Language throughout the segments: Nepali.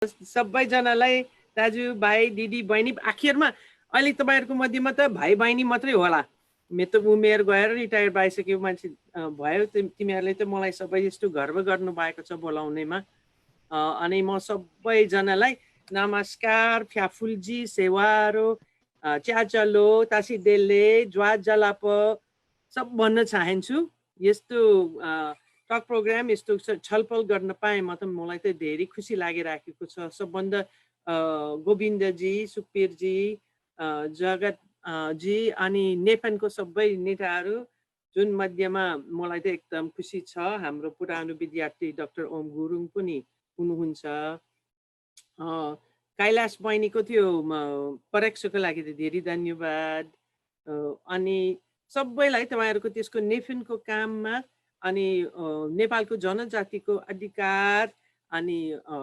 सबैजनालाई दाजुभाइ दिदी बहिनी आखिरमा अहिले तपाईँहरूको मध्येमा त भाइ बहिनी मात्रै होला। मेरो त उमेर गएर रिटायर भइसक्यो मान्छे भयो। तिमीहरूले त मलाई सबै यस्तो गर्व गर्नुभएको छ बोलाउनेमा। अनि म सबैजनालाई नमस्कार, फ्याफुलजी, सेवारो, च्याचलो, तासिदेले, ज्वा जलाप सब भन्न चाहन्छु। यस्तो टक प्रोग्राम यस्तो छलफल गर्न पाएँ म त मलाई त धेरै खुसी लागिराखेको छ। सबभन्दा गोविन्दजी, सुखबीरजी, जगत जी अनि नेपालको सबै नेताहरू जुन मध्यमा मलाई त एकदम खुसी छ। हाम्रो पुरानो विद्यार्थी डाक्टर ओम गुरुङ पनि हुनुहुन्छ। कैलाश बहिनीको त्यो परीक्षाको लागि त धेरै धन्यवाद। अनि सबैलाई तपाईँहरूको त्यसको नेफिनको काममा अनि नेपालको जनजातिको अधिकार अनि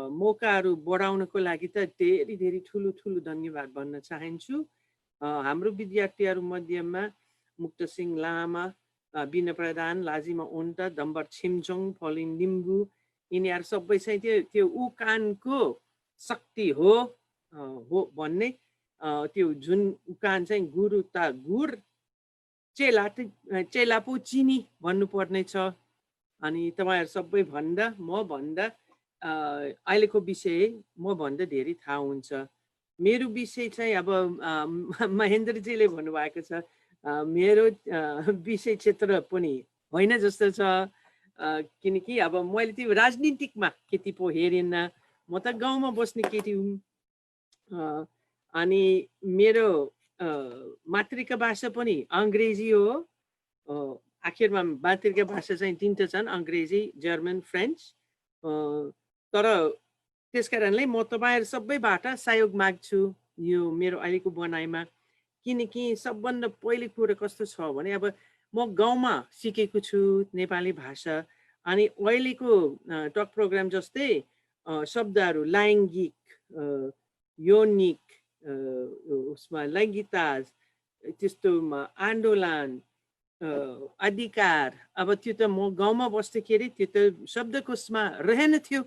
मौकाहरू बढाउनको लागि त धेरै धेरै ठुलो ठुलो धन्यवाद भन्न चाहन्छु। हाम्रो विद्यार्थीहरू मध्येमा मुक्त सिंह लामा, बिना प्रधान, लाजिमा ओन्टा, दम्बर छिमचोङ, फलिन लिम्बू यिनीहरू सबै चाहिँ त्यो उकानको शक्ति हो भन्ने त्यो जुन उकान चाहिँ गुरु ता गुर चेलापो चिनी भन्नुपर्ने छ। अनि तपाईँहरू सबै भन्दा म भन्दा अहिलेको विषय म भन्दा धेरै थाहा हुन्छ। मेरो विषय चाहिँ अब महेन्द्रजीले भन्नुभएको छ मेरो विषय क्षेत्र पनि होइन जस्तो छ। किनकि अब मैले त्यो राजनीतिकमा केटी पो हेरिनँ। म त गाउँमा बस्ने केटी हुँ। अनि मेरो मातृका भाषा पनि अङ्ग्रेजी हो। आखिरमा मातृका भाषा चाहिँ तिनवटा छन्, अङ्ग्रेजी, जर्मन, फ्रेन्च। तर त्यस कारणले म तपाईँहरू सबैबाट सहयोग माग्छु यो मेरो अहिलेको बनाइमा। किनकि सबभन्दा पहिलो कुरो कस्तो छ भने अब म गाउँमा सिकेको छु नेपाली भाषा। अनि अहिलेको टक प्रोग्राम जस्तै शब्दहरू लैङ्गिक, यौनिक, उसमा लैङ्गिकता, त्यस्तोमा आन्दोलन, अधिकार, अब त्यो त म गाउँमा बस्दाखेरि त्यो त शब्दकोशमा रहेन थियो।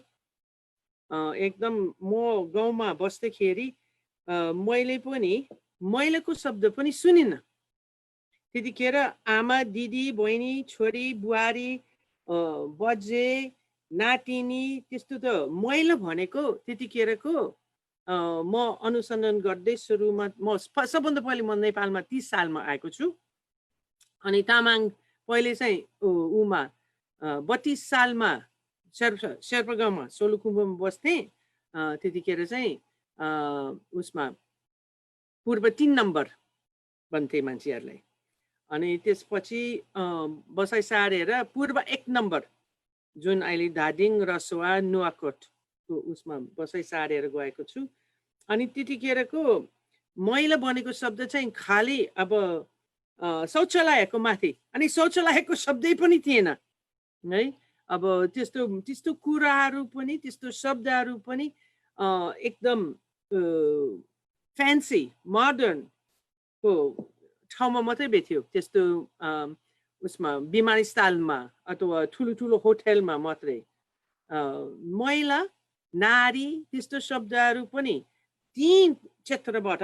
एकदम म गाउँमा बस्दाखेरि मैले पनि महिलाको शब्द पनि सुनिनँ। त्यतिखेर आमा, दिदी, बहिनी, छोरी, बुहारी, बजे, नातिनी त्यस्तो त महिला भनेको त्यतिखेरको म अनुसन्धान गर्दै सुरुमा म सबभन्दा पहिले म नेपालमा 30 सालमा आएको छु। अनि तामाङ पहिले चाहिँ उमा 32 सालमा शेर्पा गाउँमा सोलुखुम्बुमा बस्थे। त्यतिखेर चाहिँ उसमा पूर्व 3 नम्बर भन्थे मान्छेहरूलाई। अनि त्यसपछि बसाइ सारेर पूर्व 1 नम्बर जुन अहिले धादिङ, रसुवा, नुवाकोटको उसमा बसाइ सारेर गएको छु। अनि त्यतिखेरको महिला भनेको शब्द चाहिँ खाली अब शौचालयको माथि, अनि शौचालयको शब्दै पनि थिएन है। अब त्यस्तो त्यस्तो कुराहरू पनि त्यस्तो शब्दहरू पनि एकदम फ्यान्सी मोडर्नको ठाउँमा मात्रै भेट्यो। त्यस्तो उसमा विमानस्थलमा अथवा ठुलो ठुलो होटलमा मात्रै महिला, नारी त्यस्तो शब्दहरू पनि ती क्षेत्रबाट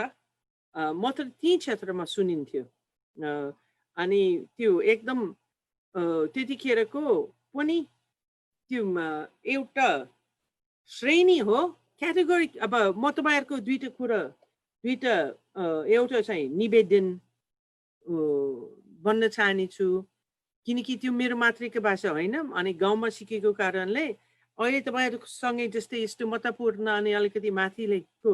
मात्र ती क्षेत्रमा सुनिन्थ्यो। अनि त्यो एकदम त्यतिखेरको पनि त्यो एउटा श्रेणी हो, क्याटेगोरी। अब म तपाईँहरूको दुईटा कुरा एउटा चाहिँ निवेदन भन्न चाहनेछु। किनकि त्यो मेरो मातृका भाषा होइन अनि गाउँमा सिकेको कारणले अहिले तपाईँहरूसँगै जस्तै यस्तो महत्त्वपूर्ण अनि अलिकति माथिलेको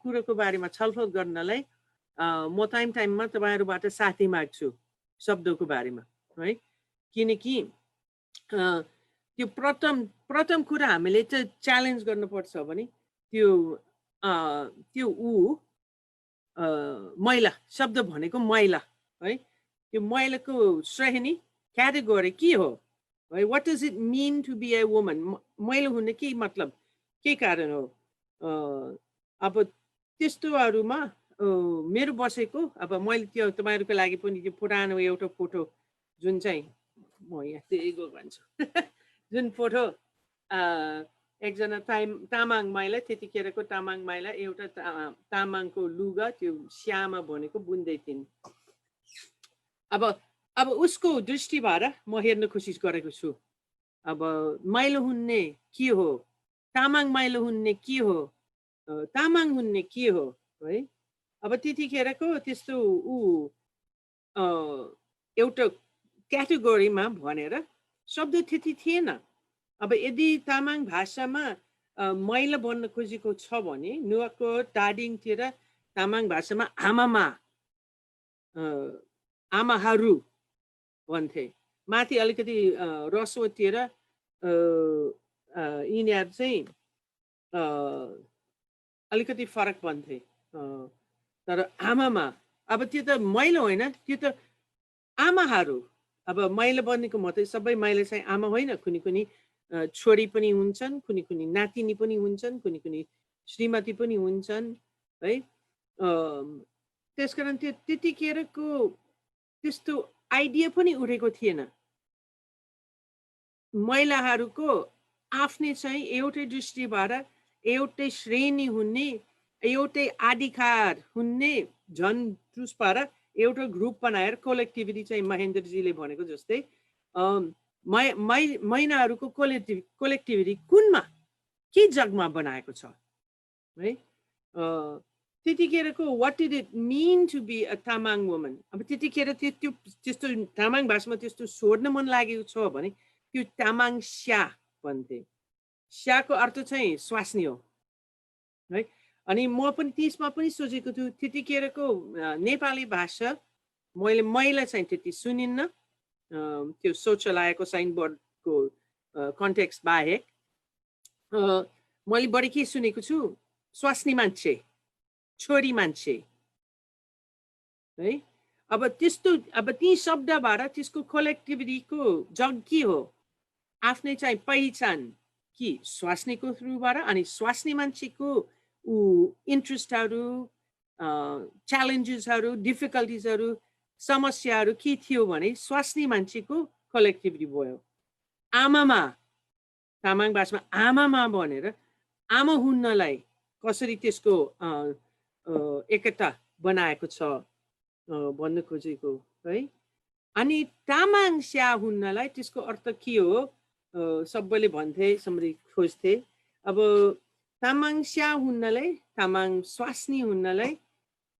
कुरोको बारेमा छलफल गर्नलाई म टाइममा तपाईँहरूबाट साथी माग्छु शब्दको बारेमा है। किनकि त्यो प्रथम कुरा हामीले चाहिँ च्यालेन्ज गर्नुपर्छ भने त्यो महिला शब्द भनेको महिला है। त्यो महिलाको श्रेणी क्याटेगोरी के हो है? What does it mean to be a woman? महिला हुने के मतलब, के कारण हो? अब त्यस्तोहरूमा मेरो बसेको अब मैले त्यो तपाईँहरूको लागि पनि त्यो पुरानो एउटा फोटो जुन चाहिँ म यहाँ दिएको भन्छु जुन फोटो एकजना तामाङ माइला त्यतिखेरको तामाङ माइला एउटा तामाङको लुगा त्यो श्यामा भनेको बुन्दै थिइन्। अब उसको दृष्टि भएर म हेर्न कोसिस गरेको छु। अब माइलो हुन्ने के हो, तामाङ माइलो हुन्ने के हो, तामाङ हुन्ने के हो है। अब त्यतिखेरको त्यस्तो ऊ एउटा क्याटेगोरीमा भनेर शब्द त्यति थिएन। अब यदि तामाङ भाषामा मैला भन्न खोजेको छ भने नुवाकोट टाडिङतिर तामाङ भाषामा आमामा आमाहरू भन्थे। माथि अलिकति रसोतिर यिनीहरू चाहिँ अलिकति फरक भन्थे। तर आमामा अब त्यो त मैलो होइन, त्यो त आमाहरू। अब मैला बनेको मात्रै सबै मैला चाहिँ आमा होइन, कुनै कुनै छोरी पनि हुन्छन्, कुनै कुनै नातिनी पनि हुन्छन्, कुनै कुनै श्रीमती पनि हुन्छन् है। त्यसकारण त्यो त्यतिखेरको त्यस्तो आइडिया पनि उठेको थिएन। महिलाहरूको आफ्नै चाहिँ एउटै दृष्टिबाट एउटै श्रेणी हुने, एउटै अधिकार हुने, झन् त्यसबाट एउटा ग्रुप बनाएर कोलेक्टिभिटी चाहिँ महेन्द्रजीले भनेको जस्तै महिलाहरूको कोलेक्टिभिटी कुनमा के जगमा बनाएको छ है। त्यतिखेरको what did it mean to be a Tamang woman. अब त्यतिखेर त्यस्तो तामाङ भाषामा त्यस्तो सोध्न मन लागेको छ भने त्यो तामाङ स्या भन्थे। स्याको अर्थ चाहिँ स्वास्नी हो है। अनि म पनि त्यसमा पनि सोचेको छु त्यतिखेरको नेपाली भाषा मैले महिला चाहिँ त्यति सुनिन्न, त्यो शौचालयको साइनबोर्डको कन्टेक्स्ट बाहेक मैले बढी के सुनेको छु, स्वास्नी मान्छे, छोरी मान्छे है। अब त्यस्तो अब ती शब्दबाट त्यसको कलेक्टिभिटीको जग के हो, आफ्नै चाहिँ पहिचान कि स्वास्नीको थ्रुबाट। अनि स्वास्नी मान्छेको इन्ट्रेस्टहरू, च्यालेन्जेसहरू, डिफिकल्टिजहरू, समस्याहरू के थियो भने स्वास्नी मान्छेको कलेक्टिभिटी भयो। आमामा, तामाङ भाषामा आमामा भनेर आमा हुन्नलाई कसरी त्यसको एकता बनाएको छ भन्न खोजेको है। अनि तामाङ स्या हुन्नलाई त्यसको अर्थ के हो सबैले भन्थे, समरी खोज्थे। अब तामाङ स्या हुन्नलाई, तामाङ स्वास्नी हुन्नलाई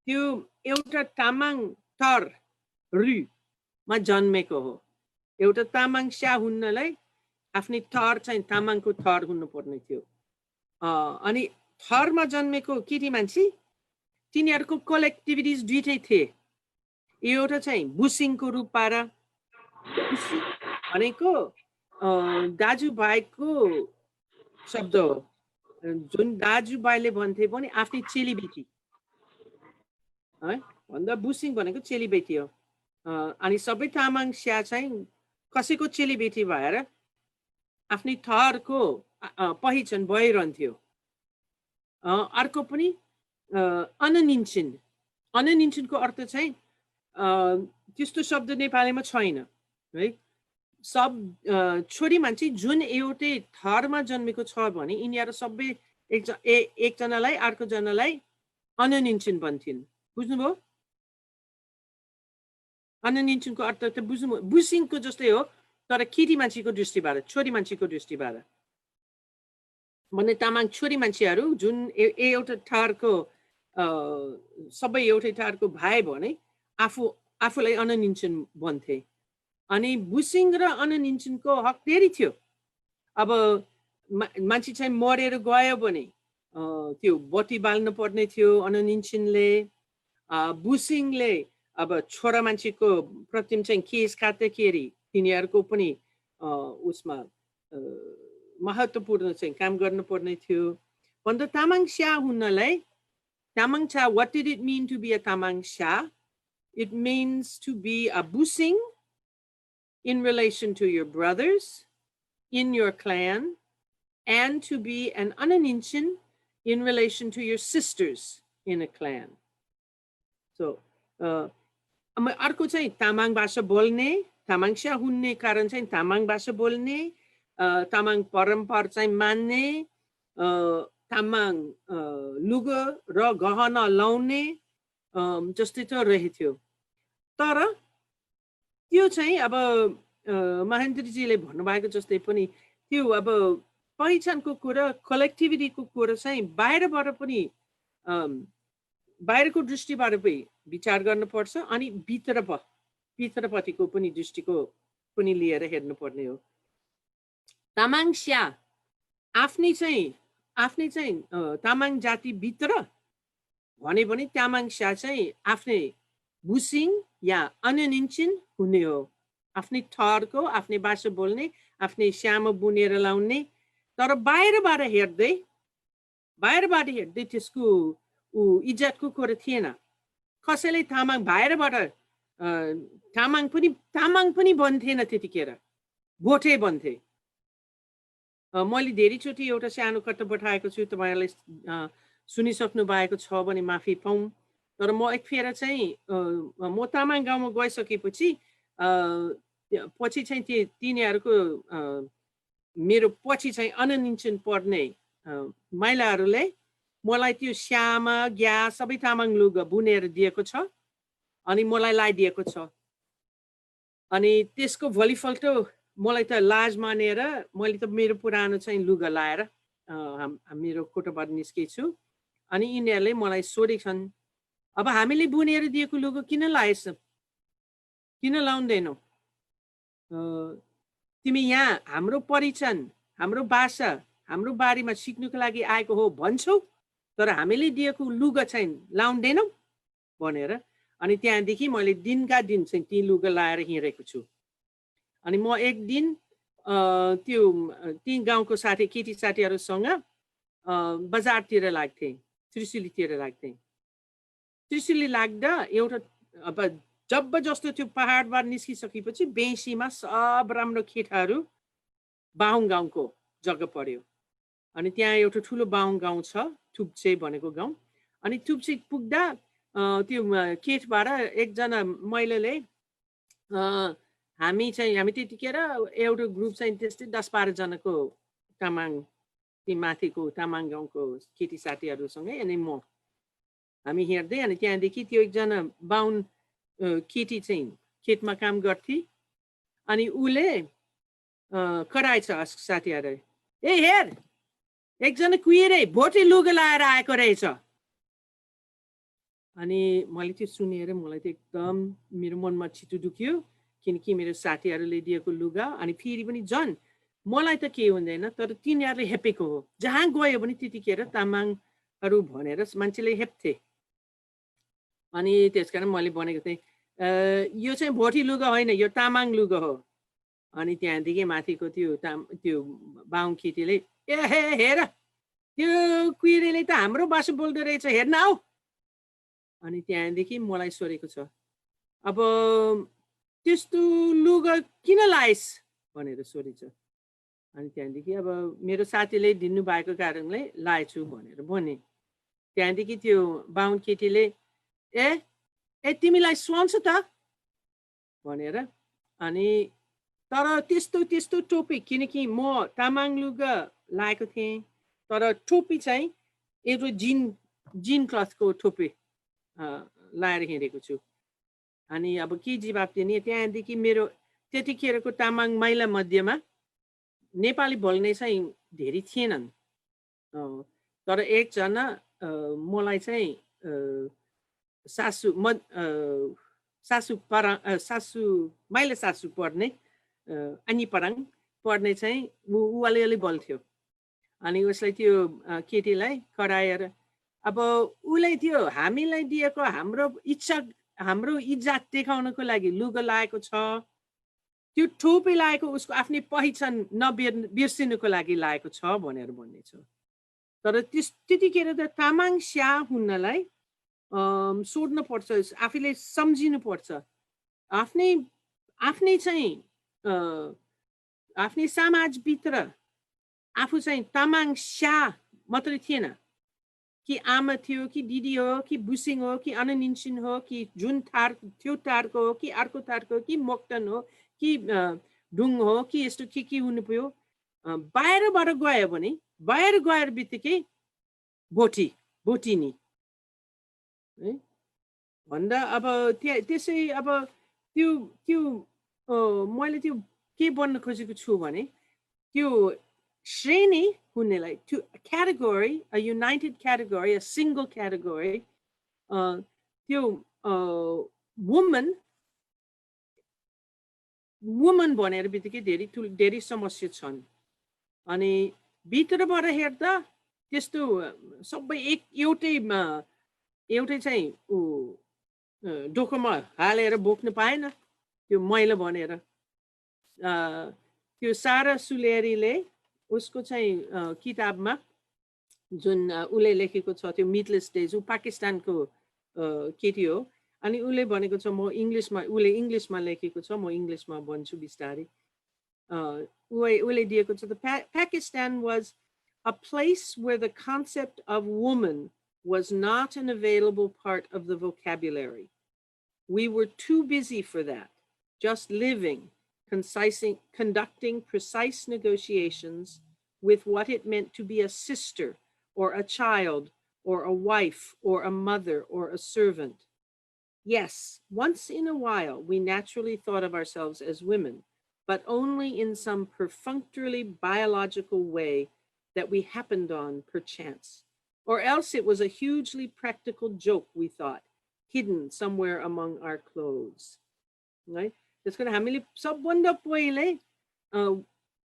त्यो एउटा तामाङ थर मा जन्मेको हो। एउटा तामाङ स्या हुन्नलाई आफ्नै थर चाहिँ तामाङको थर हुनुपर्ने थियो। अनि थरमा जन्मेको केटी मान्छे तिनीहरूको कलेक्टिभिटिज दुइटै थिए। एउटा चाहिँ बुसिङको रूपबाट, भनेको दाजुभाइको शब्द हो, जुन दाजुभाइले भन्थे पनि आफ्नै चेलीबेटी है भन्दा बुसिङ भनेको चेलीबेटी हो। अनि सबै तामाङ स्या चाहिँ कसैको चेलीबेटी भएर आफ्नै थरको पहिचान भइरहन्थ्यो। अर्को पनि अननिन्छिन। अननिन्छिनको अर्थ चाहिँ त्यस्तो शब्द नेपालीमा छैन है। सब छोरी मान्छे जुन एउटै थरमा जन्मेको छ भने यिनीहरू सबै एकजनालाई अर्कोजनालाई अननिन्छिन भन्थिन्। बुझ्नुभयो? अननिन्छिनको अर्थ त बुझ्नु, बुसिङको जस्तै हो तर केटी मान्छेको दृष्टिबाट, छोरी मान्छेको दृष्टिबाट। भने तामाङ छोरी मान्छेहरू जुन एउटा ठहरको सबै एउटै ठहरको भाइ भने आफूलाई अननिन्छिन भन्थे। अनि बुसिङ र अननिन्छिनको हक धेरै थियो। अब मान्छे चाहिँ मरेर गयो भने त्यो बत्ती बाल्नु पर्ने थियो अननिन्छिनले। बुसिङले अब छोरा मान्छेको प्रतिम चाहिँ केस काट्दाखेरि तिनीहरूको पनि उसमा महत्त्वपूर्ण चाहिँ काम गर्नुपर्ने थियो। भन्दा तामाङ स्या हुनलाई, तामाङ चा, what did it mean to be a Tamang स्या? It means to be a busing in relation to your brothers in your clan, and to be an ananinchin in relation to your sisters in a clan. So अर्को चाहिँ तामाङ भाषा बोल्ने, तामाङ स्या हुने कारण चाहिँ तामाङ भाषा बोल्ने तामाङ परम्परा चाहिँ मान्ने, तामाङ लुगा र गहना लाउने जस्तै त रहेथ्यो। तर त्यो चाहिँ अब महेन्द्रजीले भन्नुभएको जस्तै पनि त्यो अब पहिचानको कुरा, कलेक्टिभिटीको कुरा चाहिँ बाहिरबाट पनि बाहिरको दृष्टिबाट पनि विचार गर्नुपर्छ, अनि भित्रपट्टिको पनि दृष्टिको पनि लिएर हेर्नुपर्ने हो। तामाङ स्या आफ्नै चाहिँ तामाङ जातिभित्र भने पनि तामाङ स्या चाहिँ आफ्नै बुसिङ या अन्यनिन्छिन हुने हो, आफ्नै ठहरको, आफ्नै भाषा बोल्ने, आफ्नै स्यामा बुनेर लाउने। तर बाहिरबाट हेर्दै त्यसको इज्जतको कुरा थिएन। कसैले तामाङ बाहिरबाट तामाङ पनि भन्थेन त्यतिखेर, भोटे भन्थे। मैले धेरैचोटि एउटा सानो कट्टा पठाएको छु, तपाईँहरूले सुनिसक्नु भएको छ भने माफी पाऊँ। तर म एकफेर चाहिँ म तामाङ गाउँमा गइसकेपछि पछि चाहिँ तिनीहरूको मेरो पछि चाहिँ अन्यनिन्छन पर्ने महिलाहरूले मलाई त्यो स्यामा ग्या सबै तामाङ लुगा बुनेर दिएको छ, अनि मलाई लगाइदिएको छ। अनि त्यसको भोलिपल्ट मलाई त लाज मानेर मैले त मेरो पुरानो चाहिँ लुगा लाएर मेरो कोठाबाट निस्केछु। अनि यिनीहरूले मलाई सोधेछन्, अब हामीले बुनेर दिएको लुगा किन लाएछ, किन लाउँदैनौ? तिमी यहाँ हाम्रो परिचय, हाम्रो भाषा, हाम्रो बारेमा सिक्नुको लागि आएको हो भन्छौ, तर हामीले दिएको लुगा चाहिँ लाउँदैनौ भनेर। अनि त्यहाँदेखि मैले दिनका दिन चाहिँ ती लुगा लाएर हिँडेको छु। अनि म एक दिन त्यो ती गाउँको केटी साथीहरूसँग बजारतिर लाग्थेँ, त्रिशुलीतिर लाग्थेँ। त्रिशुली लाग्दा एउटा अब जब जस्तो त्यो पहाडबाट निस्किसकेपछि बेसीमा सब राम्रो केटाहरू बाहुन गाउँको जग्गा पर्यो। अनि त्यहाँ एउटा ठुलो बाहुन गाउँ छ, थुप्चे भनेको गाउँ। अनि थुप्चे पुग्दा त्यो केटबाट एकजना महिलाले हामी त्यतिखेर एउटा ग्रुप चाहिँ त्यस्तै 10-12 जनाको तामाङ, ती माथिको तामाङ गाउँको केटी साथीहरूसँगै अनि म हामी हिँड्दै। अनि त्यहाँदेखि त्यो एकजना बाहुन केटी चाहिँ खेतमा काम गर्थे। अनि उसले कराएछ साथीहरू, ए हेर एकजना कुहिरै भोटे लुगा लाएर आएको रहेछ। अनि मैले त्यो सुनेर मलाई त एकदम मेरो मनमा छिटो दुख्यो, किनकि मेरो साथीहरूले दिएको लुगा। अनि फेरि पनि झन् मलाई त के हुँदैन, तर तिनीहरूले हेपेको हो। जहाँ गयो भने त्यतिखेर तामाङहरू भनेर मान्छेले हेप्थे। अनि त्यसकारण मैले भनेको थिएँ, यो चाहिँ भोटे लुगा होइन, यो तामाङ लुगा हो। अनि त्यहाँदेखि माथिको त्यो बाहुन केटीले, ए हेर त्यो कुहिरेले त हाम्रो भाषा बोल्दो रहेछ, हेर्न आऊ। अनि त्यहाँदेखि मलाई सोधेको छ, अब त्यस्तो लुगा किन लाएस् भनेर सोधेछ। अनि त्यहाँदेखि अब मेरो साथीले दिनुभएको कारणले लाएछु भनेर भने। त्यहाँदेखि त्यो बाहुन केटीले, ए तिमीलाई सुहाउँछ त भनेर। अनि तर त्यस्तो टोपी, किनकि म तामाङ लुगा लाएको थिएँ, तर टोपी चाहिँ एउटा जिन क्लथको टोपी लाएर हिँडेको छु। अनि अब के जवाब दिने? त्यहाँदेखि मेरो त्यतिखेरको तामाङ महिला मध्येमा नेपाली बोल्ने चाहिँ धेरै थिएनन्। तर एकजना मलाई चाहिँ माइला सासू पर्ने अनि पराङ पर्ने चाहिँ ऊ अलिअलि बोल्थ्यो। अनि उसलाई त्यो केटीलाई कराएर अब उसले त्यो हामीलाई दिएको हाम्रो इज्जत देखाउनको लागि लुगा लाएको छ, त्यो टोपी लाएको उसको आफ्नै पहिचान नबिर्सिनुको लागि लाएको छ भनेर भन्ने छ। तर त्यतिखेर त तामाङ स्या हुनलाई सोध्नु पर्छ, आफैले सम्झिनु पर्छ। आफ्नै चाहिँ आफ्नै समाजभित्र आफू चाहिँ तामाङ स्या मात्रै थिएन, कि आमा थियो, कि दिदी हो, कि बुसिङ हो, कि अन्यनिन्छिन हो, कि जुन त्यो तारको हो, कि अर्को तारको, कि मोक्तन हो, कि ढुङ हो, कि यस्तो के हुनु पर्यो। बाहिरबाट गयो भने बाहिर गएर बित्तिकै भोटिनी है भन्दा अब त्यसै अब त्यो त्यो मैले त्यो के बन्न खोजेको छु भने त्यो श्रेणी हुनेलाई त्यो category a united category a single category त्यो woman भनेर बित्तिकै धेरै समस्या छन् अनि भित्रबाट हेर्दा त्यस्तो सबै एउटै चाहिँ डोकोमा हालेर बोक्न पाएन त्यो मैला भनेर त्यो सारा सुलेरीले उसको चाहिँ किताबमा जुन उसले लेखेको छ त्यो मिटलेस डेज ऊ पाकिस्तानको केटी हो अनि उसले भनेको छ म इङ्ग्लिसमा उसले इङ्ग्लिसमा लेखेको छ म इङ्ग्लिसमा भन्छु बिस्तारै उसले दिएको छ Pakistan was a place where the concept of woman was not an available part of the vocabulary. We were too busy for that, just living, conducting precise negotiations with what it meant to be a sister or a child or a wife or a mother or a servant. Yes, once in a while, we naturally thought of ourselves as women, but only in some perfunctorily biological way that we happened on perchance. Or else it was a hugely practical joke, we thought, hidden somewhere among our clothes. Right? That's going to hamili sabbanda pahile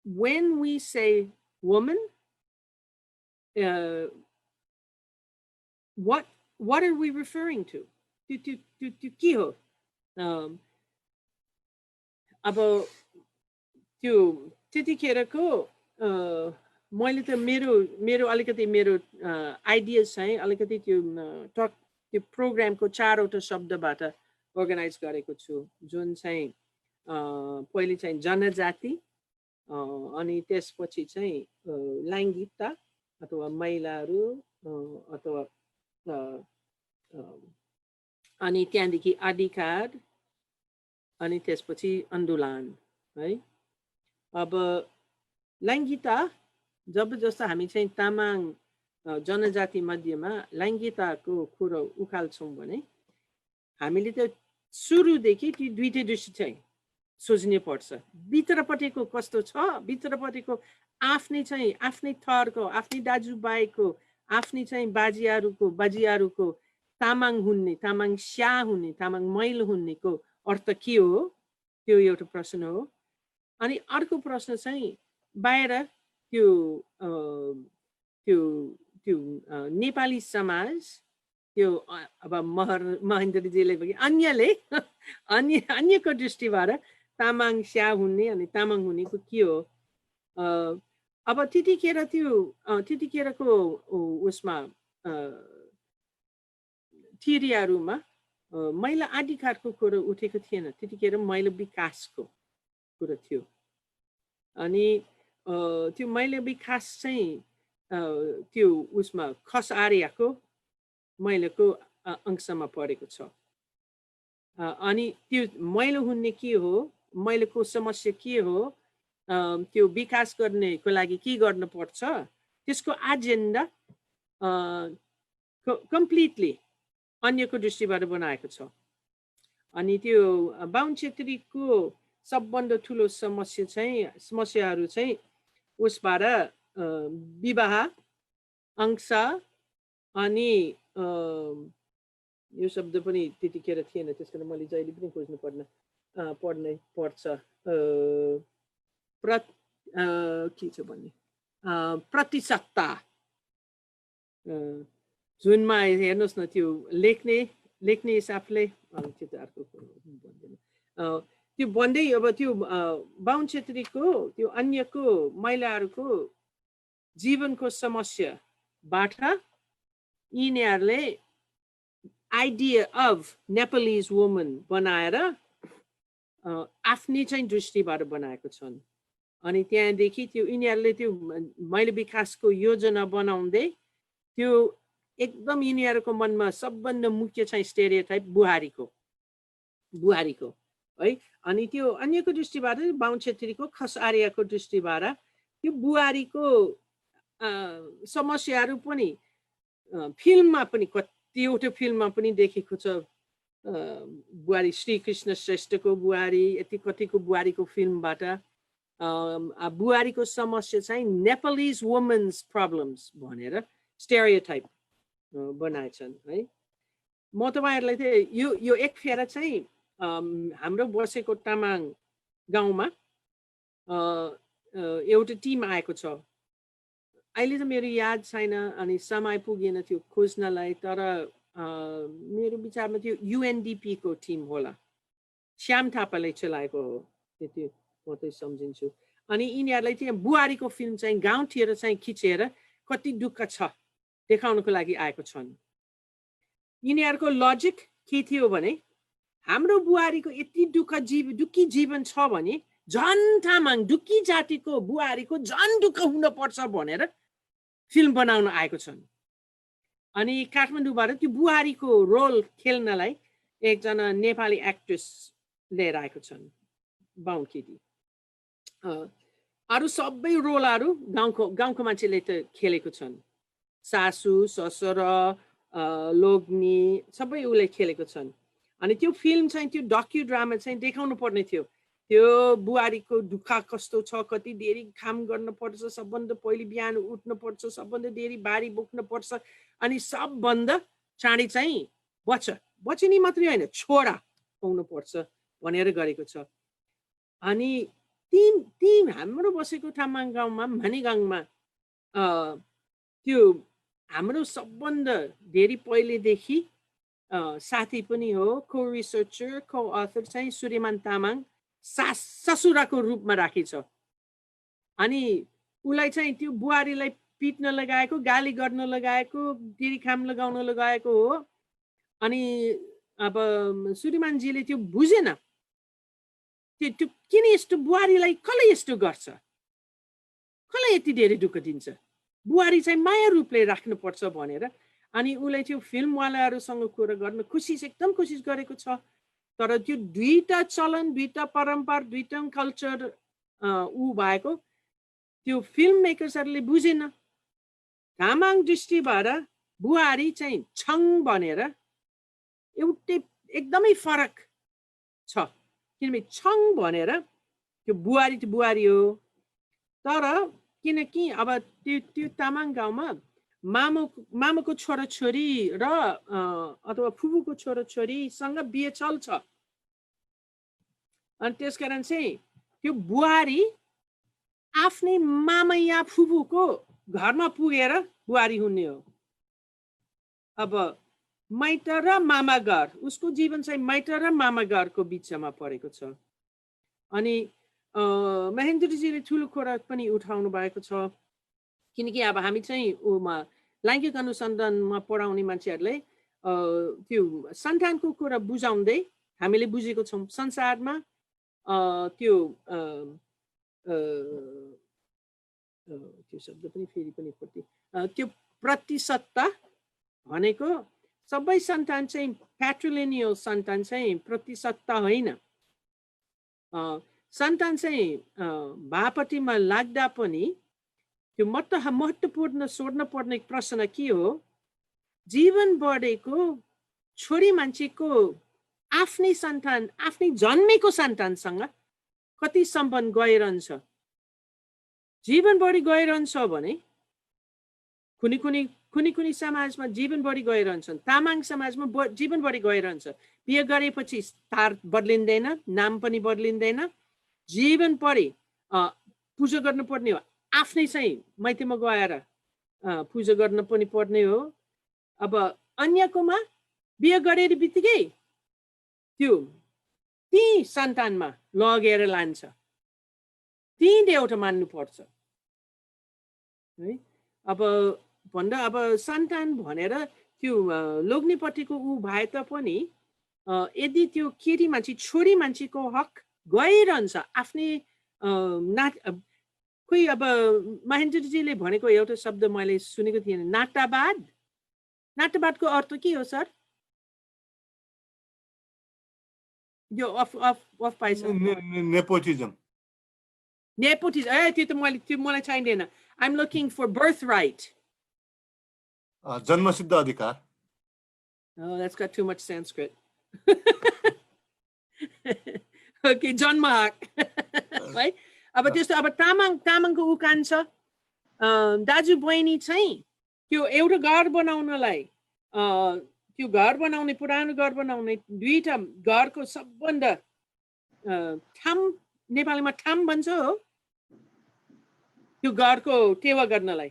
when we say woman, what are we referring to? के हो अब त्यो त्यतिखेरको मैले त मेरो अलिकति मेरो आइडियाज चाहिँ अलिकति त्यो प्रोग्रामको चारवटा शब्दबाट अर्गनाइज गरेको छु जुन चाहिँ पहिले चाहिँ जनजाति अनि त्यसपछि चाहिँ लैङ्गिकता अथवा महिलाहरू अथवा अनि त्यहाँदेखि अधिकार अनि त्यसपछि आन्दोलन है अब लैङ्गिकता जब जस्तो हामी चाहिँ तामाङ जनजाति मध्येमा लैङ्गिकताको कुरो उखाल्छौँ भने हामीले त सुरुदेखि ती दुईटै दृष्टि चाहिँ सोच्नै पर्छ भित्रपट्टिको कस्तो छ भित्रपट्टिको आफ्नै थरको आफ्नै दाजुभाइको आफ्नै चाहिँ बाजियारूको तामाङ हुने तामाङ स्या हुने तामाङ मैल हुनेको अर्थ के हो त्यो एउटा प्रश्न हो अनि अर्को प्रश्न चाहिँ बाहिर त्यो नेपाली समाज त्यो अब महेन्द्रजीले अन्यको दृष्टिबाट तामाङ स्या हुने अनि तामाङ हुनेको के हो अब त्यतिखेरको उसमा थियरीहरूमा महिला अधिकारको कुरो उठेको थिएन त्यतिखेर महिला विकासको कुरो थियो अनि त्यो महिला विकास चाहिँ त्यो उसमा खस आर्यको महिलाको अंशमा परेको छ अनि त्यो महिला हुने के हो महिलाको समस्या के हो त्यो विकास गर्नको लागि के गर्नुपर्छ त्यसको एजेन्डा कम्प्लिटली अन्यको दृष्टिबाट बनाएको छ अनि त्यो बाहुन क्षेत्रीको सबभन्दा ठुलो समस्याहरू चाहिँ उसबाट विवाह अंश अनि यो शब्द पनि त्यतिखेर थिएन त्यसकारण मैले जहिले पनि खोज्नु पर्ने पर्छ के छ भन्ने प्रतिसत्ता जुनमा हेर्नुहोस् न त्यो लेख्ने हिसाबले त्यो त अर्को भन्दैन त्यो भन्दै अब त्यो बाहुन क्षेत्रीको त्यो अन्यको महिलाहरूको जीवनको समस्याबाट यिनीहरूले आइडिया अफ नेपालीज वुमन बनाएर आफ्नै चाहिँ दृष्टिबाट बनाएको छन् अनि त्यहाँदेखि त्यो यिनीहरूले त्यो महिला विकासको योजना बनाउँदै त्यो एकदम यिनीहरूको मनमा सबभन्दा मुख्य चाहिँ स्टेरियोटाइप बुहारीको है अनि त्यो अन्यको दृष्टिबाट बाहुन क्षेत्रीको खस आर्यको दृष्टिबाट त्यो बुहारीको समस्याहरू पनि फिल्ममा पनि कतिवटा फिल्ममा पनि देखेको छ। बुहारी श्रीकृष्ण श्रेष्ठको बुहारी, यति कतिको बुहारीको फिल्मबाट बुहारीको समस्या चाहिँ नेपालीज वुमेन्स प्रब्लम्स भनेर स्टेरियोटाइप बनाएछन् है। म तपाईँहरूलाई चाहिँ यो एक फेर चाहिँ हाम्रो बसेको तामाङ गाउँमा एउटा टिम आएको छ। अहिले त मेरो याद छैन अनि समय पुगेन त्यो खोज्नलाई, तर मेरो विचारमा त्यो UNDP को टिम होला, श्याम थापाले चलाएको हो त्यति म चाहिँ सम्झिन्छु। अनि यिनीहरूलाई चाहिँ बुहारीको फिल्म चाहिँ गाउँतिर चाहिँ खिचेर कति दुःख छ देखाउनको लागि आएको छन्। यिनीहरूको लजिक के थियो भने हाम्रो बुहारीको यति दुःखी जीवन छ भने झन् तामाङ दुःखी जातिको बुहारीको झन् दुःख हुन पर्छ भनेर फिल्म बनाउन आएको छन्। अनि काठमाडौँबाट त्यो बुहारीको रोल खेल्नलाई एकजना नेपाली एक्ट्रेस लिएर आएको छन्, बाहुन केटी। अरू सबै रोलहरू गाउँको मान्छेले त खेलेको छन्, सासू ससुर लोग्नी सबै उसले खेलेको छन्। अनि त्यो फिल्म चाहिँ त्यो डक्यु ड्रामा चाहिँ देखाउनु पर्ने थियो। त्यो बुहारीको दुःख कस्तो छ, कति धेरै काम गर्न पर्छ, सबभन्दा पहिले बिहान उठ्नु पर्छ, सबभन्दा धेरै भारी बोक्नु पर्छ, अनि सबभन्दा चाँडै चाहिँ बचनी मात्रै होइन छोरा पाउनु पर्छ भनेर गरेको छ। अनि ती हाम्रो बसेको तामाङ गाउँमा मानेगाङमा त्यो हाम्रो सबभन्दा धेरै पहिलेदेखि साथी पनि हो, को रिसर्चर को अथर चाहिँ सूर्यमान तामाङ ससुराको रूपमा राखेछ। अनि उसलाई चाहिँ त्यो बुहारीलाई पिट्न लगाएको, गाली गर्न लगाएको, धेरै काम लगाउन लगाएको हो। अनि अब सूर्यमानजीले त्यो बुझेन, त्यो किन यस्तो बुहारीलाई कसले यस्तो गर्छ, कसले यति धेरै दुःख दिन्छ, बुहारी चाहिँ माया रूपले राख्नुपर्छ भनेर। अनि उसले त्यो फिल्मवालाहरूसँग कुरा गर्न एकदम कोसिस गरेको छ। तर त्यो दुईटा चलन, दुईटा परम्परा, दुईटा कल्चर भएको त्यो फिल्म मेकर्सहरूले बुझेन। तामाङ दृष्टिबाट बुहारी चाहिँ छङ भनेर एउटै एकदमै फरक छ, किनभने छङ भनेर त्यो बुहारी हो। तर किनकि अब त्यो तामाङ गाउँमा मामुको छोराछोरी र अथवा फुपूको छोराछोरीसँग बिहे चल्छ। अनि त्यसकारण चाहिँ त्यो बुहारी आफ्नै मामा या फुपूको घरमा पुगेर बुहारी हुने हो। अब माइत र मामा घर, उसको जीवन चाहिँ माइत र मामा घरको बिचमा परेको छ। अनि महेन्द्रजीले ठुलो कुरा पनि उठाउनु भएको छ, किनकि अब हामी चाहिँ लैङ्गिक अनुसन्धानमा पढाउने मान्छेहरूले त्यो सन्तानको कुरा बुझाउँदै हामीले बुझेको छौँ संसारमा त्यो शब्द पनि फेरि पनि त्यो प्रतिशतता भनेको सबै सन्तान चाहिँ प्याट्रिलिनियल सन्तान चाहिँ प्रतिशतता होइन। सन्तान चाहिँ बापटीमा लाग्दा पनि त्यो महत्त्वपूर्ण सोध्न पर्ने प्रश्न के हो, जीवन बढेको छोरी मान्छेको आफ्नै सन्तान, आफ्नै जन्मेको सन्तानसँग कति सम्बन्ध गइरहन्छ। जीवन बढी गइरहन्छ भने कुनै समाजमा जीवन बढी गइरहन्छन्, तामाङ समाजमा जीवन बढी गइरहन्छ। बिहे गरेपछि तार बदलिँदैन, नाम पनि बदलिँदैन, जीवन बढी पूजा गर्नुपर्ने हो, आफ्नै चाहिँ माइतीमा गएर पूजा गर्न पनि पर्ने हो। अब अन्यकोमा बिहे गरेर बित्तिकै त्यो ती सन्तानमा लगेर लान्छ, ती देउता मान्नु पर्छ है। अब सन्तान भनेर त्यो लोग्नेपट्टिको भए तापनि यदि त्यो केटी मान्छे छोरी मान्छेको हक गइरहन्छ आफ्नै खोइ अब महेन्द्रजीले भनेको एउटा शब्द मैले सुनेको थिएन, नातावाद। नातावादको अर्थ के हो सर? यो अफ पाइछ, नेपोटिजम। Nepotism. त्यो मलाई चाहिँदैन. I'm looking for birthright. जन्मसिद्ध अधिकार. Oh, that's got too much Sanskrit. Okay, जन्म हक. है. अब त्यस्तो अब तामाङको उखान छ. दाजु बहिनी चाहिँ त्यो एउटा घर बनाउनलाई त्यो घर बनाउने पुरानो घर बनाउने दुईटा घरको सबभन्दा ठाम नेपालीमा ठाम भन्छ हो त्यो घरको टेवा गर्नलाई.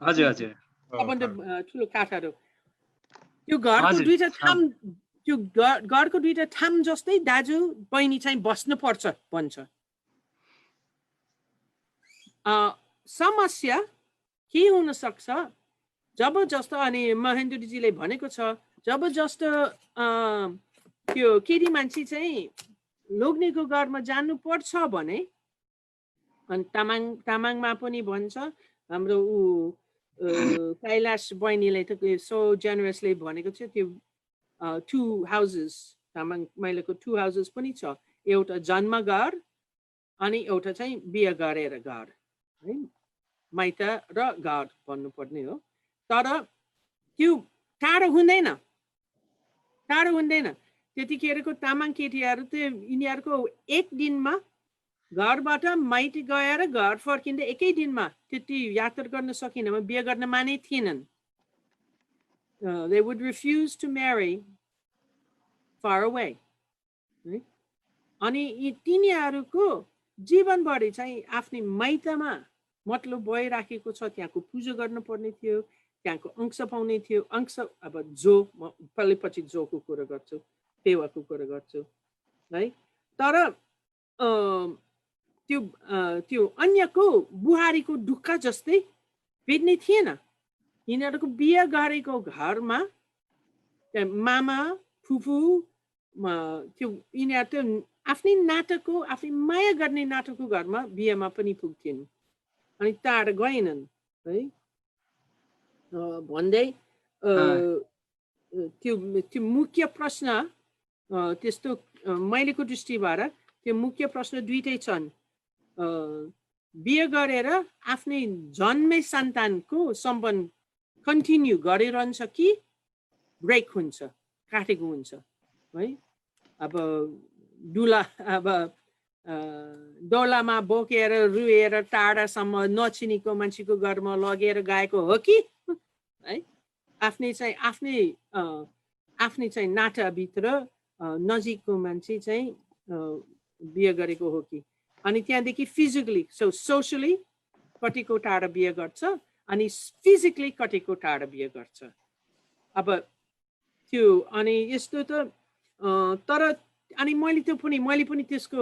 हजुर हजुर. सबभन्दा ठुलो काठहरू त्यो घरको दुईटा ठाम त्यो घरको दुईटा ठाम जस्तै दाजु बहिनी चाहिँ बस्नु पर्छ भन्छ. समस्या के हुन सक्छ जब जस्तो अनि महेन्द्रजीले भनेको छ जब जस्तो त्यो केटी मान्छे चाहिँ लोग्नेको घरमा जानु पर्छ भने अनि तामाङमा पनि भन्छ हाम्रो कैलाश बहिनीले त सो जेनरसली भनेको छ त्यो 2 हाउसेस तामाङ महिलाको 2 हाउसेस पनि छ. एउटा जन्म घर अनि एउटा चाहिँ बिहे गरेर घर है माइत र घर भन्नुपर्ने हो. तर त्यो टाढो हुँदैन त्यतिखेरको तामाङ केटीहरू त यिनीहरूको एक दिनमा घरबाट माइती गएर घर फर्किँदा एकै दिनमा त्यति यात्रा गर्न सकिन बिहे गर्न माने थिएनन्. They would refuse to marry far away. अनि यी तिनीहरूको जीवनभरि चाहिँ आफ्नै माइतमा मतलब भइराखेको छ. त्यहाँको पूजा गर्नुपर्ने थियो त्यहाँको अंश पाउने थियो. अंश अब जो पछि जोको कुरा गर्छु पेवाको कुरा गर्छु है. तर त्यो अन्यको बुहारीको दुःख जस्तै भेट्ने थिएन. यिनीहरूको बिहे गरेको घरमा मामा फुफू त्यो यिनीहरू त्यो आफ्नै नाटकको आफ्नै माया गर्ने नाटकको घरमा बिहेमा पनि पुग्थेन अनि टाढा गएनन् है भन्दै त्यो मुख्य प्रश्न त्यस्तो मैलेको दृष्टिबाट त्यो मुख्य प्रश्न दुईटै छन्. बिहे गरेर आफ्नै जन्मे सन्तानको सम्बन्ध कन्टिन्यू गरिरहन्छ कि ब्रेक हुन्छ काटेको हुन्छ है. अब दुला अब डोलामा बोकेर रुएर टाढासम्म नचिनेको मान्छेको घरमा लगेर गएको हो कि है आफ्नै चाहिँ नाटाभित्र नजिकको मान्छे चाहिँ बिहे गरेको हो कि. अनि त्यहाँदेखि फिजिकली सोशली कतिको टाढा बिहे गर्छ अनि फिजिकली कतिको टाढा बिहे गर्छ. अब त्यो अनि यस्तो त तर अनि मैले पनि त्यसको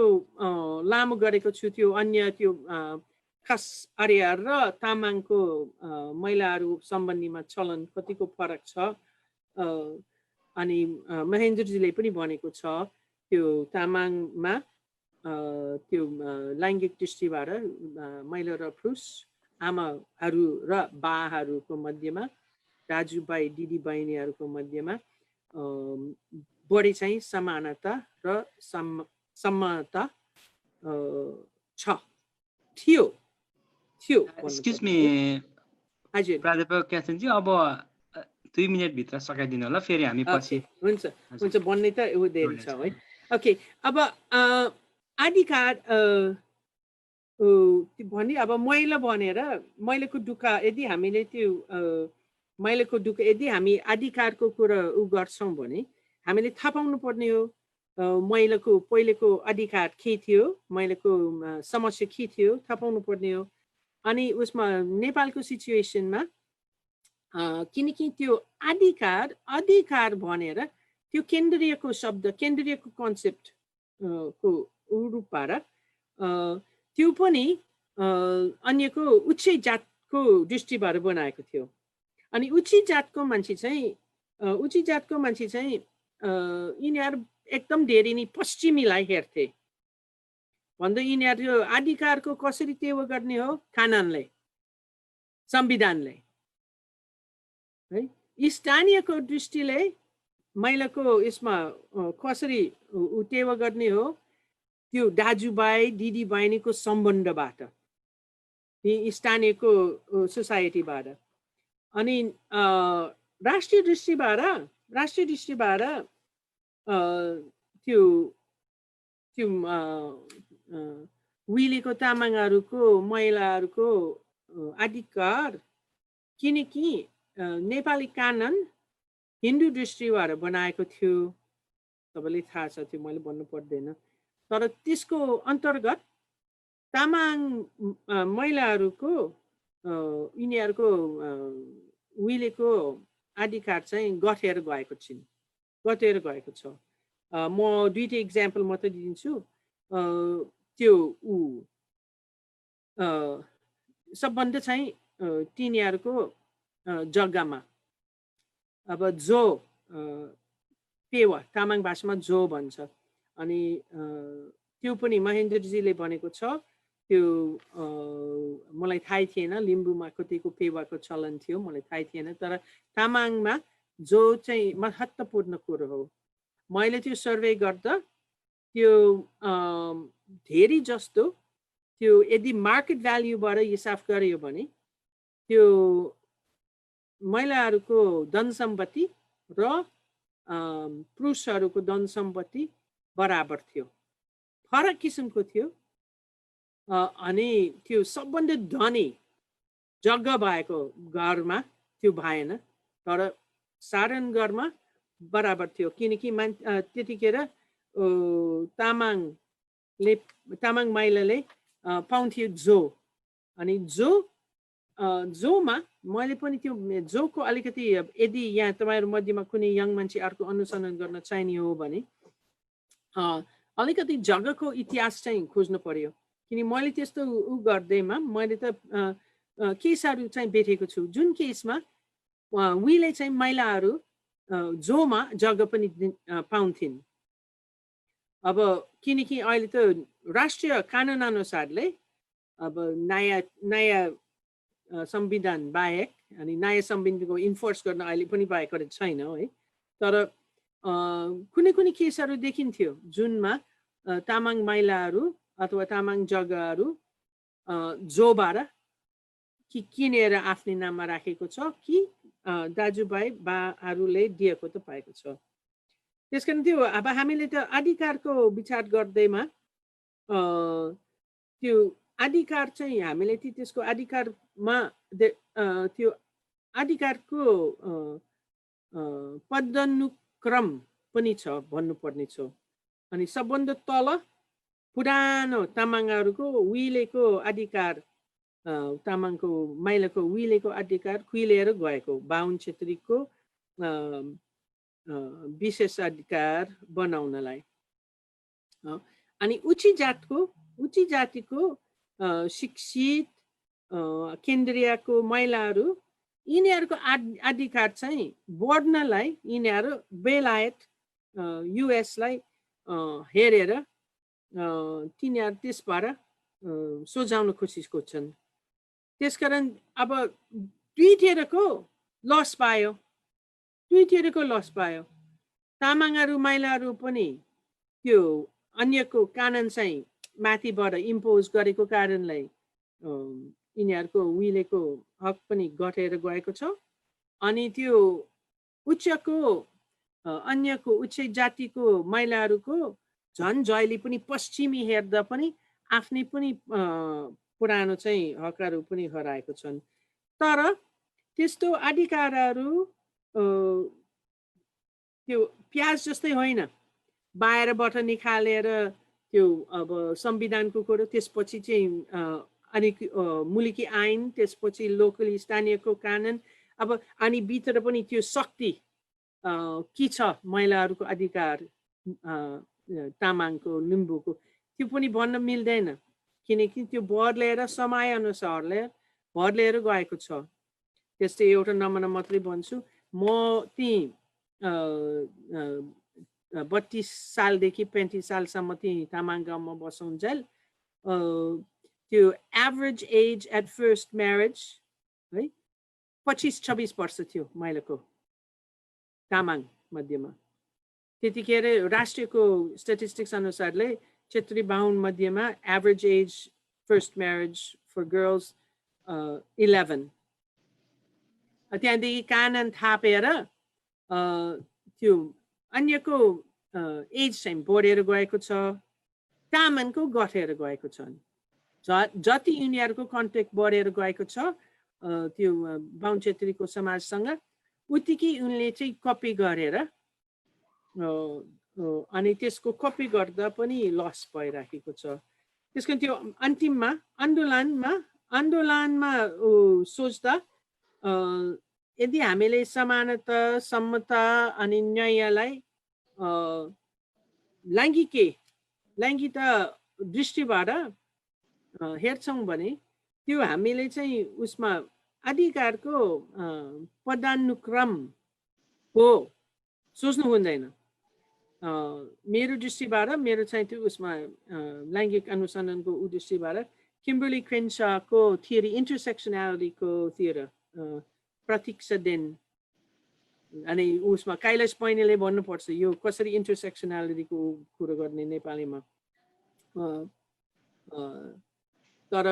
लामो गरेको छु. त्यो अन्य त्यो खास आर्य र तामाङको महिलाहरू सम्बन्धीमा चलन कतिको फरक छ. अनि महेन्द्रजीले पनि भनेको छ त्यो तामाङमा त्यो लैङ्गिक दृष्टिबाट महिला र पुरुष आमाहरू र बाहरूको मध्यमा दाजुभाइ दिदी बहिनीहरूको मध्यमा बढी चाहिँ समानता र समता थियो. एक्सक्युज मी हजुर प्राध्यापक क्याथरिन जी अब 2 मिनेट भित्र सकाइदिनु होला फेरि हामी पछि. हुन्छ भन्ने त देरी छ है. ओके अब अधिकार भने अब महिला भनेर महिलाको दुःख यदि हामीले त्यो महिलाको दुःख यदि हामी अधिकारको कुरा गर्छौँ भने हामीले थाहा पाउनु पर्ने हो महिलाको पहिलेको अधिकार के थियो महिलाको समस्या के थियो थाहा पाउनु पर्ने हो. अनि उसमा नेपालको सिचुएसनमा किनकि त्यो अधिकार भनेर त्यो केन्द्रीयको शब्द केन्द्रीयको कन्सेप्ट को रूपबाट त्यो पनि अन्यको उच्च जातको दृष्टिबाट बनाएको थियो. अनि उच्च जातको मान्छे चाहिँ यिनीहरू एकदम धेरै नै पश्चिमीलाई हेर्थे. भन्दा यिनीहरू अधिकारको कसरी टेवा गर्ने हो कानुनले संविधानले है. स्थानीयको दृष्टिले महिलाको यसमा कसरी टेवा गर्ने हो त्यो दाजुभाइ दिदी बहिनीको सम्बन्धबाट स्थानीयको सोसाइटीबाट अनि राष्ट्रिय दृष्टिबाट त्यो त्यो उहिलेको तामाङहरूको महिलाहरूको अधिकार किनकि नेपाली कानुन हिन्दू दृष्टिबाट बनाएको थियो तपाईँलाई थाहा छ त्यो मैले भन्नु पर्दैन तर त्यसको अन्तर्गत तामाङ महिलाहरूको यिनीहरूको उहिलेको अधिकार चाहिँ गठेर गएको छ म दुईटा इक्जाम्पल मात्रै दिन्छु त्यो सबभन्दा चाहिँ तिनीहरूको जग्गामा अब जो पेवा तामाङ भाषामा जो भन्छ अनि त्यो पनि महेन्द्रजीले भनेको छ त्यो मलाई थाहै थिएन लिम्बूमा कतिको पेवाको चलन थियो मलाई थाहै थिएन तर तामाङमा जो चाहिँ महत्त्वपूर्ण कुरो हो मैले त्यो सर्वे गर्दा त्यो धेरै जस्तो त्यो यदि मार्केट भ्याल्युबाट हिसाब गरियो भने त्यो महिलाहरूको धन सम्पत्ति र पुरुषहरूको धन सम्पत्ति बराबर थियो फरक किसिमको थियो अनि त्यो सबभन्दा धनी जग्गा भएको घरमा त्यो भएन तर साधारण घरमा बराबर थियो किनकि त्यतिखेर तामाङ महिलाले पाउँथ्यो जो अनि जोमा मैले पनि त्यो जोको अलिकति यदि यहाँ तपाईँहरू मध्येमा कुनै यङ मान्छे अर्को अनुसन्धान गर्न चाहिने हो भने अलिकति जग्गाको इतिहास चाहिँ खोज्नु पर्यो किन मैले त्यस्तो गर्दैमा मैले त केसहरू चाहिँ भेटेको छु जुन केसमा उहिले चाहिँ महिलाहरू जोमा जग्गा पनि पाउँथिन् अब किनकि अहिले त राष्ट्रिय कानुन अनुसारले अब नयाँ संविधान बाहेक अनि नयाँ संविधानको इन्फोर्स गर्न अहिले पनि भएको छैन है तर कुनै कुनै केसहरू देखिन्थ्यो जुनमा तामाङ महिलाहरू अथवा तामाङ जग्गाहरू जोबाट कि किनेर आफ्नै नाममा राखेको छ कि दाजुभाइ बाहरूले दिएको त पाएको छ त्यसकारण त्यो अब हामीले त अधिकारको विचार गर्दैमा त्यो अधिकार चाहिँ हामीले त्यसको अधिकारमा त्यो अधिकारको पदानुक्रम पनि छ भन्नुपर्ने छ अनि सबभन्दा तल पुरानो तामाङहरूको उहिलेको अधिकार तामाङको महिलाको उहिलेको अधिकार खुइलिएर गएको बाहुन क्षेत्रीको विशेष अधिकार बनाउनलाई अनि उच्च जातिको शिक्षित केन्द्रीयको महिलाहरू यिनीहरूको अधिकार चाहिँ बढ्नलाई यिनीहरू बेलायत युएसलाई हेरेर तिनीहरू त्यसबाट सोझाउन कोसिस गर्छन् त्यसकारण अब दुईतिरको लस पायो तामाङहरू महिलाहरू पनि त्यो अन्यको कानुन चाहिँ माथिबाट इम्पोज गरेको कारणले यिनीहरूको उहिलेको हक पनि घटेर गएको छ अनि त्यो अन्यको उच्च जातिको महिलाहरूको झन् जहिले पनि पश्चिमी हेर्दा पनि आफ्नै पनि पुरानो चाहिँ हकहरू पनि हराएको छन् तर त्यस्तो अधिकारहरू त्यो प्याज जस्तै होइन बाहिरबाट निकालेर त्यो अब संविधानको कुरो त्यसपछि चाहिँ अनि मुलुकी ऐन त्यसपछि लोकल स्थानीयको कानुन अब अनि भित्र पनि त्यो शक्ति के छ महिलाहरूको अधिकार तामाङको लिम्बूको त्यो पनि भन्न मिल्दैन किनकि त्यो भर लिएर समय अनुसारले भर लिएर गएको छ त्यस्तै एउटा नमुना मात्रै भन्छु म ती 32 सालदेखि 35 सालसम्म ती तामाङ गाउँमा बसुन्जेल त्यो average age at first marriage है 25-26 वर्ष थियो महिलाको तामाङ मध्येमा त्यतिखेर राष्ट्रियको स्ट्याटिस्टिक्स अनुसारले छेत्री बाहुन मध्येमा average age first marriage for girls 11 त्यहाँदेखि कानन थापेर त्यो अन्यको एज चाहिँ बढेर गएको छ तामाङको घटेर गएको छ जति यिनीहरूको कन्ट्याक्ट बढेर गएको छ त्यो बाहुन छेत्रीको समाजसँग उतिकै उनले चाहिँ कपी गरेर अनि त्यसको कपी गर्दा पनि लस भइराखेको छ त्यसको त्यो अन्तिममा आन्दोलनमा सोच्दा यदि हामीले समानता समता अनि न्यायलाई लैङ्गिकता दृष्टिबाट हेर्छौँ भने त्यो हामीले चाहिँ उसमा अधिकारको पदानुक्रम हो सोच्नु हुँदैन मेरो दृष्टिबाट मेरो चाहिँ त्यो उसमा लैङ्गिक अनुसन्धानको उद्देश्यबाट किम्बर्ली क्रेन्सको थियोरी इन्टरसेक्सनालिटीको थियोरी प्रतीक्षा देन अनि उसमा कैलाश पैनीले भन्नुपर्छ यो कसरी इन्टरसेक्सनालिटीको कुरो गर्ने नेपालीमा तर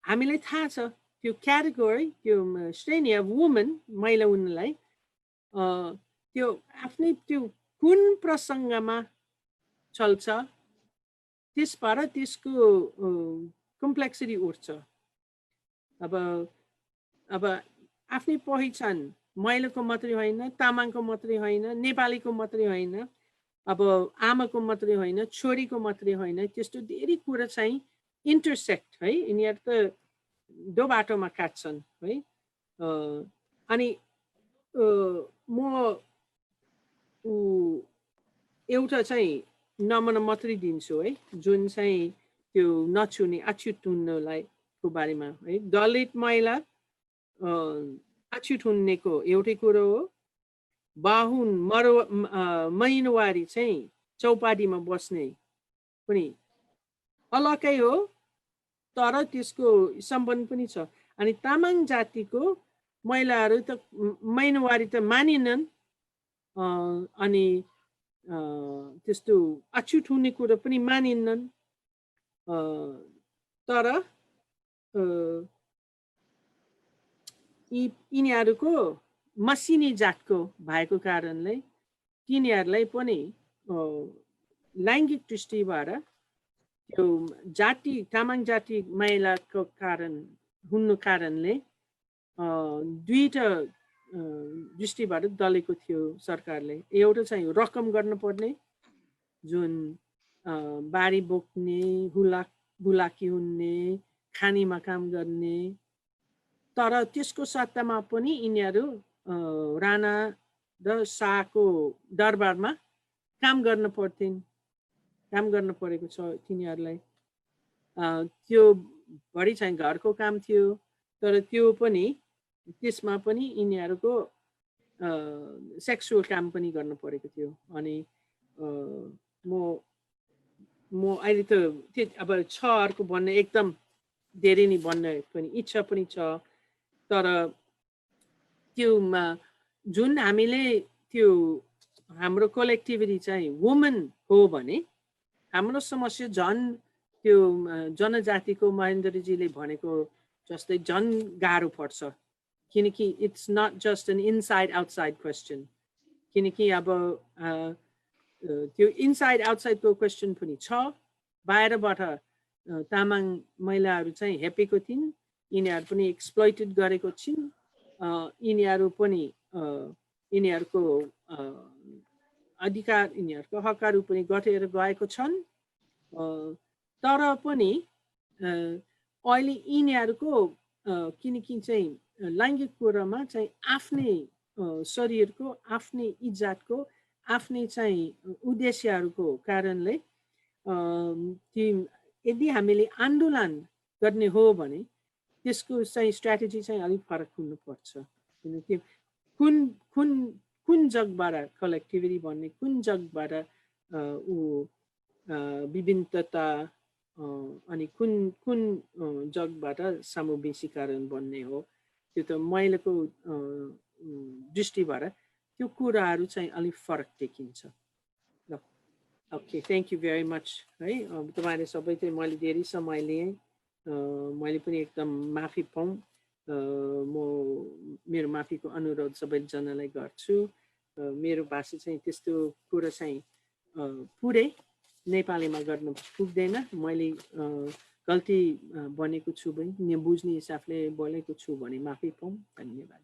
हामीलाई थाहा छ त्यो क्याटेगोरी त्यो श्रेणी अफ वुमन महिला उनलाई त्यो आफ्नै त्यो कुन प्रसङ्गमा चल्छ त्यसबाट त्यसको कम्प्लेक्सिटी उठ्छ अब आफ्नै पहिचान महिलाको मात्रै होइन तामाङको मात्रै होइन नेपालीको मात्रै होइन अब आमाको मात्रै होइन छोरीको मात्रै होइन त्यस्तो धेरै कुरा चाहिँ इन्टरसेक्ट है यिनीहरू त दो बाटोमा काट्छन् है अनि म एउटा चाहिँ नमुना मात्रै दिन्छु है जुन चाहिँ त्यो नछुने अछुत हुन्नलाई को बारेमा है दलित महिला अछुत हुन्नेको एउटै कुरो हो बाहुन महिनवारी चाहिँ चौपाटीमा बस्ने पनि अलग्गै हो तर त्यसको सम्बन्ध पनि छ अनि तामाङ जातिको महिलाहरू त महिनवारी त मानिनन् अनि त्यस्तो अछुत हुने कुरो पनि मानिनन् तर यिनीहरूको मसिनी जातको भएको कारणले तिनीहरूलाई पनि लैङ्गिक दृष्टिबाट त्यो जाति तामाङ जाति महिलाको कारण हुनु कारणले दुईटा दृष्टिबाट दलेको थियो सरकारले एउटा चाहिँ रकम गर्नुपर्ने जुन बारी बोक्ने बुलाकी हुने खानीमा काम गर्ने तर त्यसको सट्टामा पनि यिनीहरू राणा र शाहको दरबारमा काम गर्न परेको छ तिनीहरूलाई त्यो बढी चाहिँ घरको काम थियो तर त्यो पनि त्यसमा पनि यिनीहरूको सेक्सुअल काम पनि गर्नु परेको थियो अनि म अहिले त अब छ अर्को भन्ने एकदम धेरै नै भन्न पनि इच्छा पनि छ तर त्योमा जुन हामीले त्यो हाम्रो कलेक्टिभिटी चाहिँ वुमन हो भने हाम्रो समस्या झन् त्यो जनजातिको महेन्द्रजीले भनेको जस्तै झन् गाह्रो पर्छ किनकि it's not just an inside outside question किनकि अब त्यो इनसाइड आउटसाइडको क्वेसन पनि छ बाहिरबाट तामाङ महिलाहरू चाहिँ हेपेको थिइन् यिनीहरू पनि एक्सप्लोइटेड गरेको छिन् यिनीहरू पनि यिनीहरूको अधिकार यिनीहरूको हकहरू पनि घटेर गएको छन् तर पनि अहिले यिनीहरूको किनकि चाहिँ लैङ्गिक कुरामा चाहिँ आफ्नै शरीरको आफ्नै इज्जतको आफ्नै चाहिँ उद्देश्यहरूको कारणले यदि हामीले आन्दोलन गर्ने हो भने त्यसको चाहिँ स्ट्राटेजी चाहिँ अलिक फरक हुनुपर्छ किनकि कुन जगबाट कलेक्टिभिटी भन्ने कुन जगबाट विभिन्नता अनि कुन जगबाट समावेशीकरण बन्ने हो त्यो त महिलाको दृष्टिबाट त्यो कुराहरू चाहिँ अलिक फरक देखिन्छ ल okay thank you very much है तपाईँले सबै चाहिँ मैले धेरै समय लिएँ मैले पनि एकदम माफी पाऊँ म मेरो माफीको अनुरोध सबैजनालाई गर्छु मेरो भाषा चाहिँ त्यस्तो कुरा चाहिँ पुरै नेपालीमा गर्न पुग्दैन मैले गल्ती बनेको छु भने बुझ्ने हिसाबले बोलेको छु भने माफी पाऊँ धन्यवाद